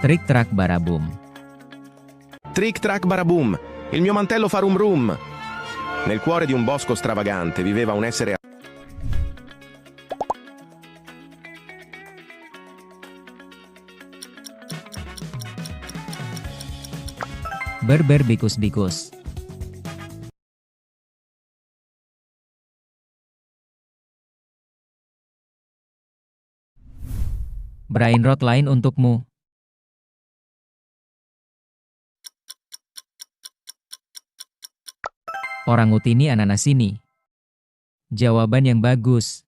Trick track barabum. Trick track baraboom, il mio mantello fa rum rum. Nel cuore di un bosco stravagante viveva un essere. Berbikus-bikus. Brain rot lain untukmu. Orang utini ananas ini. Jawaban yang bagus.